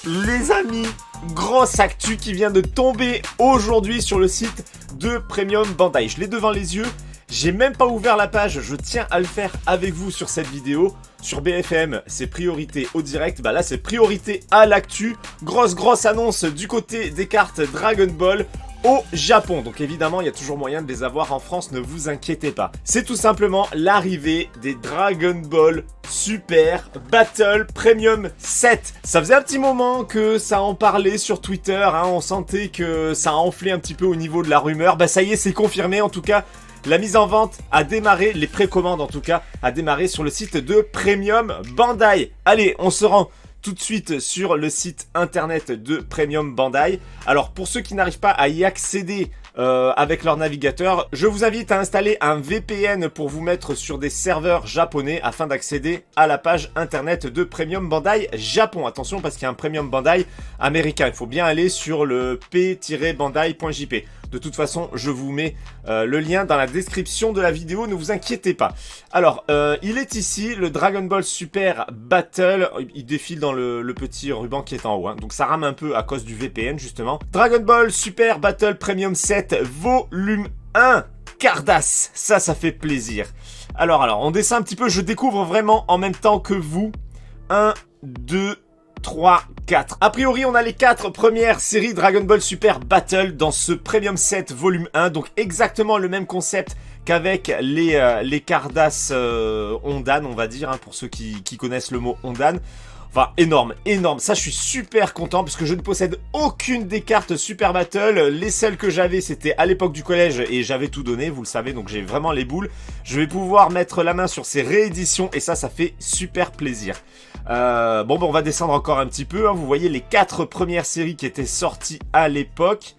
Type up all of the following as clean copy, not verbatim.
Les amis, grosse actu qui vient de tomber aujourd'hui sur le site de Premium Bandai. Je l'ai devant les yeux, j'ai même pas ouvert la page, je tiens à le faire avec vous sur cette vidéo. Sur BFM, c'est priorité au direct, bah là c'est priorité à l'actu. Grosse annonce du côté des cartes Dragon Ball au Japon. Donc évidemment, il y a toujours moyen de les avoir en France, ne vous inquiétez pas. C'est tout simplement l'arrivée des Dragon Ball Super Battle Premium 7. Ça faisait un petit moment que ça en parlait sur Twitter, hein, on sentait que ça a enflé un petit peu au niveau de la rumeur. Bah ça y est, c'est confirmé en tout cas. La mise en vente a démarré, les précommandes en tout cas, a démarré sur le site de Premium Bandai. Allez, on se rend tout de suite sur le site internet de Premium Bandai. Alors pour ceux qui n'arrivent pas à y accéder avec leur navigateur, je vous invite à installer un VPN pour vous mettre sur des serveurs japonais afin d'accéder à la page internet de Premium Bandai Japon. Attention parce qu'il y a un Premium Bandai américain, il faut bien aller sur le p-bandai.jp. De toute façon, je vous mets le lien dans la description de la vidéo, ne vous inquiétez pas. Alors, il est ici, le Dragon Ball Super Battle. Il défile dans le petit ruban qui est en haut, hein. Donc ça rame un peu à cause du VPN, justement. Dragon Ball Super Battle Premium 7, volume 1. Cardass, ça fait plaisir. Alors, on descend un petit peu, je découvre vraiment en même temps que vous. 1, 2, 3, 4. A priori, on a les 4 premières séries Dragon Ball Super Battle dans ce Premium Set Volume 1. Donc exactement le même concept qu'avec les Cardass Ondan, on va dire, hein, pour ceux qui connaissent le mot Ondan. Enfin, énorme. Ça, je suis super content parce que je ne possède aucune des cartes Super Battle. Les seules que j'avais, c'était à l'époque du collège et j'avais tout donné, vous le savez, donc j'ai vraiment les boules. Je vais pouvoir mettre la main sur ces rééditions et ça fait super plaisir. Bon, on va descendre encore un petit peu, hein. Vous voyez les 4 premières séries qui étaient sorties à l'époque.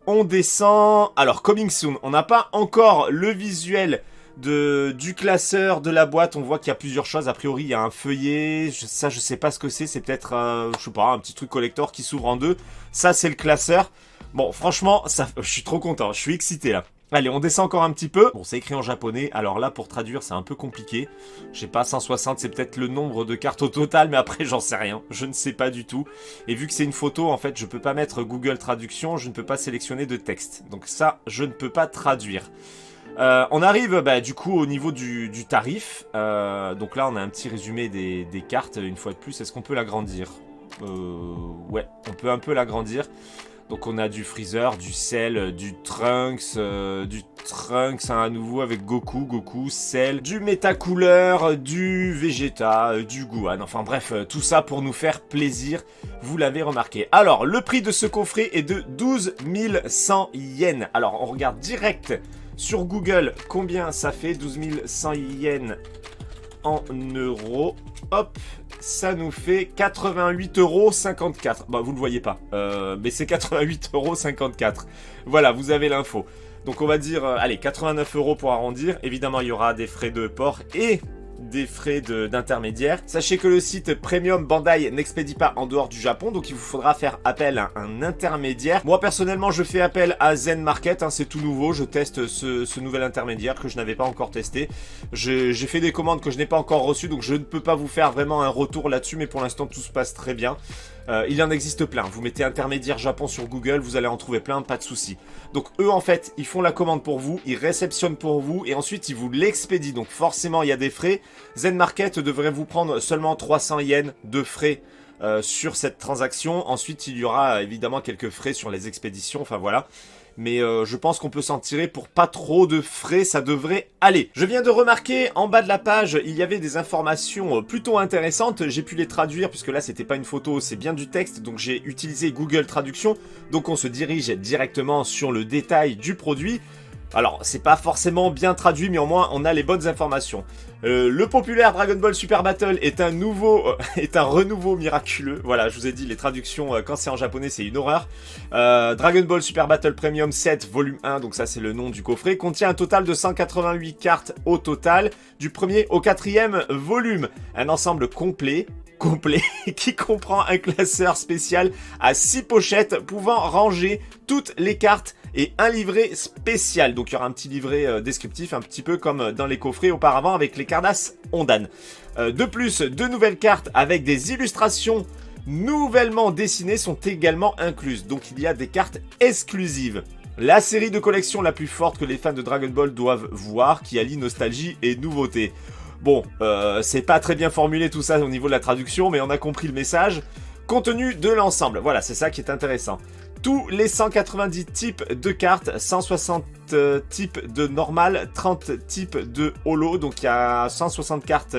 On descend... Alors, coming soon, on n'a pas encore le visuel du classeur de la boîte. On voit qu'il y a plusieurs choses. A priori, il y a un feuillet. Ça, je sais pas ce que c'est. C'est peut-être, je sais pas, un petit truc collector qui s'ouvre en deux. Ça, c'est le classeur. Bon, franchement, je suis trop content. Je suis excité, là. Allez, on descend encore un petit peu. Bon, c'est écrit en japonais. Alors là, pour traduire, c'est un peu compliqué. Je sais pas, 160, c'est peut-être le nombre de cartes au total. Mais après, j'en sais rien. Je ne sais pas du tout. Et vu que c'est une photo, en fait, je peux pas mettre Google Traduction. Je ne peux pas sélectionner de texte. Donc ça, je ne peux pas traduire. On arrive du coup au niveau du tarif. Donc là on a un petit résumé des cartes une fois de plus. Est-ce qu'on peut l'agrandir? Ouais, on peut un peu l'agrandir. Donc on a du Freezer, du Cell, du Trunks hein, à nouveau avec Goku, Cell, du Métacouleur, du Vegeta, du Gohan. Enfin bref, tout ça pour nous faire plaisir, vous l'avez remarqué. Alors, le prix de ce coffret est de 12 100 yens. Alors, on regarde direct sur Google combien ça fait, 12 100 yens en euros. Hop, ça nous fait 88,54 €. Bah, vous le voyez pas, mais c'est 88,54 €. Voilà, vous avez l'info. Donc, on va dire, allez, 89 € pour arrondir. Évidemment, il y aura des frais de port et des frais d'intermédiaire. Sachez que le site Premium Bandai n'expédie pas en dehors du Japon, donc il vous faudra faire appel à un intermédiaire. Moi personnellement je fais appel à Zen Market, hein, c'est tout nouveau, je teste ce nouvel intermédiaire que je n'avais pas encore testé. J'ai fait des commandes que je n'ai pas encore reçues, donc je ne peux pas vous faire vraiment un retour là-dessus, mais pour l'instant tout se passe très bien. Il en existe plein, vous mettez intermédiaire Japon sur Google, vous allez en trouver plein, pas de soucis. Donc eux en fait, ils font la commande pour vous, ils réceptionnent pour vous et ensuite ils vous l'expédient. Donc forcément il y a des frais. Zen Market devrait vous prendre seulement 300 yens de frais sur cette transaction. Ensuite il y aura évidemment quelques frais sur les expéditions, enfin voilà. Mais je pense qu'on peut s'en tirer pour pas trop de frais, ça devrait aller. Je viens de remarquer en bas de la page, il y avait des informations plutôt intéressantes. J'ai pu les traduire puisque là c'était pas une photo, c'est bien du texte. Donc j'ai utilisé Google Traduction. Donc on se dirige directement sur le détail du produit. Alors, c'est pas forcément bien traduit, mais au moins on a les bonnes informations. Le populaire Dragon Ball Super Battle est un renouveau miraculeux. Voilà, je vous ai dit, les traductions, quand c'est en japonais, c'est une horreur. Dragon Ball Super Battle Premium 7, volume 1, donc ça c'est le nom du coffret, contient un total de 188 cartes au total, du premier au 4e volume. Un ensemble complet qui comprend un classeur spécial à 6 pochettes pouvant ranger toutes les cartes et un livret spécial. Donc il y aura un petit livret descriptif, un petit peu comme dans les coffrets auparavant avec les Cardass Ondan. De plus, 2 nouvelles cartes avec des illustrations nouvellement dessinées sont également incluses. Donc il y a des cartes exclusives. La série de collection la plus forte que les fans de Dragon Ball doivent voir, qui allie nostalgie et nouveauté. Bon, c'est pas très bien formulé tout ça au niveau de la traduction, mais on a compris le message. Contenu de l'ensemble, voilà, c'est ça qui est intéressant. Tous les 190 types de cartes, 160 types de normal, 30 types de holo, donc il y a 160 cartes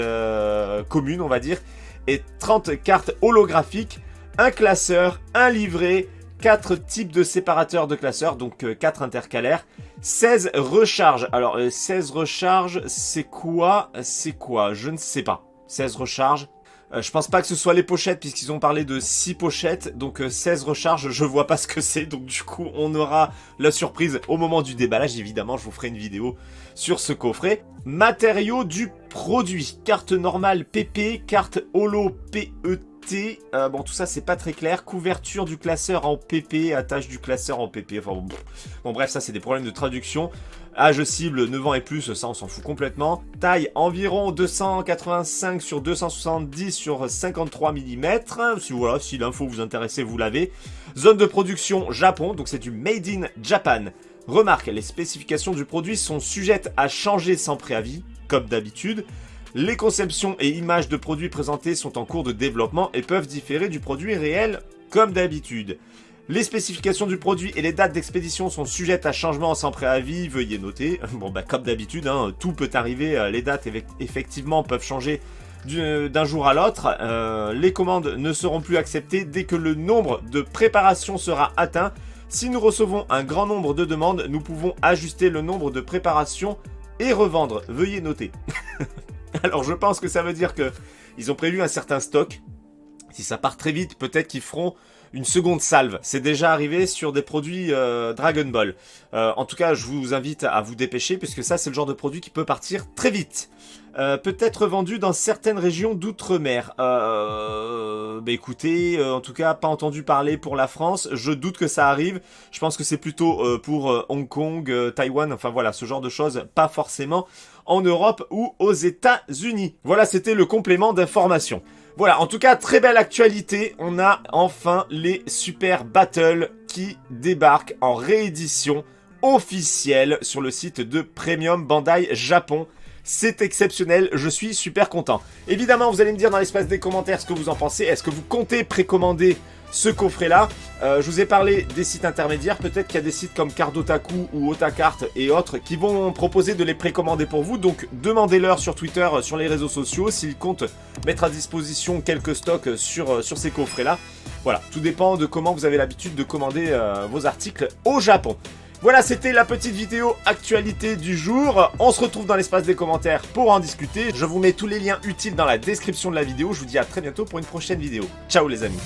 communes, on va dire, et 30 cartes holographiques, un classeur, un livret, 4 types de séparateurs de classeurs, donc 4 intercalaires, 16 recharges. Alors, 16 recharges, c'est quoi? Je ne sais pas. 16 recharges. Je pense pas que ce soit les pochettes, puisqu'ils ont parlé de 6 pochettes, donc 16 recharges, je vois pas ce que c'est, donc du coup, on aura la surprise au moment du déballage, évidemment, je vous ferai une vidéo sur ce coffret. Matériaux du produit, carte normale PP, carte holo PET, bon tout ça c'est pas très clair, couverture du classeur en PP, attache du classeur en PP, enfin bon bref ça c'est des problèmes de traduction. Âge cible 9 ans et plus, ça on s'en fout complètement. Taille environ 285 sur 270 sur 53 mm, si l'info vous intéresse vous l'avez. Zone de production Japon, donc c'est du Made in Japan. Remarque, les spécifications du produit sont sujettes à changer sans préavis, comme d'habitude. Les conceptions et images de produits présentés sont en cours de développement et peuvent différer du produit réel, comme d'habitude. Les spécifications du produit et les dates d'expédition sont sujettes à changement sans préavis, veuillez noter. Bon bah comme d'habitude, hein, tout peut arriver, les dates effectivement peuvent changer d'un jour à l'autre. Les commandes ne seront plus acceptées dès que le nombre de préparations sera atteint. Si nous recevons un grand nombre de demandes, nous pouvons ajuster le nombre de préparations et revendre, veuillez noter. Alors je pense que ça veut dire que ils ont prévu un certain stock. Si ça part très vite, peut-être qu'ils feront une seconde salve. C'est déjà arrivé sur des produits Dragon Ball. En tout cas, je vous invite à vous dépêcher, puisque ça, c'est le genre de produit qui peut partir très vite. Peut-être vendu dans certaines régions d'outre-mer. Bah écoutez, en tout cas, pas entendu parler pour la France. Je doute que ça arrive. Je pense que c'est plutôt pour Hong Kong, Taïwan, enfin voilà, ce genre de choses. Pas forcément en Europe ou aux États-Unis. Voilà, c'était le complément d'information. Voilà, en tout cas, très belle actualité. On a enfin les Super Battle qui débarquent en réédition officielle sur le site de Premium Bandai Japon. C'est exceptionnel, je suis super content. Évidemment, vous allez me dire dans l'espace des commentaires ce que vous en pensez. Est-ce que vous comptez précommander ce coffret-là? Je vous ai parlé des sites intermédiaires. Peut-être qu'il y a des sites comme Cardotaku ou Otacart et autres qui vont proposer de les précommander pour vous. Donc, demandez-leur sur Twitter, sur les réseaux sociaux, s'ils comptent mettre à disposition quelques stocks sur ces coffrets-là. Voilà, tout dépend de comment vous avez l'habitude de commander vos articles au Japon. Voilà, c'était la petite vidéo actualité du jour. On se retrouve dans l'espace des commentaires pour en discuter. Je vous mets tous les liens utiles dans la description de la vidéo. Je vous dis à très bientôt pour une prochaine vidéo. Ciao les amis.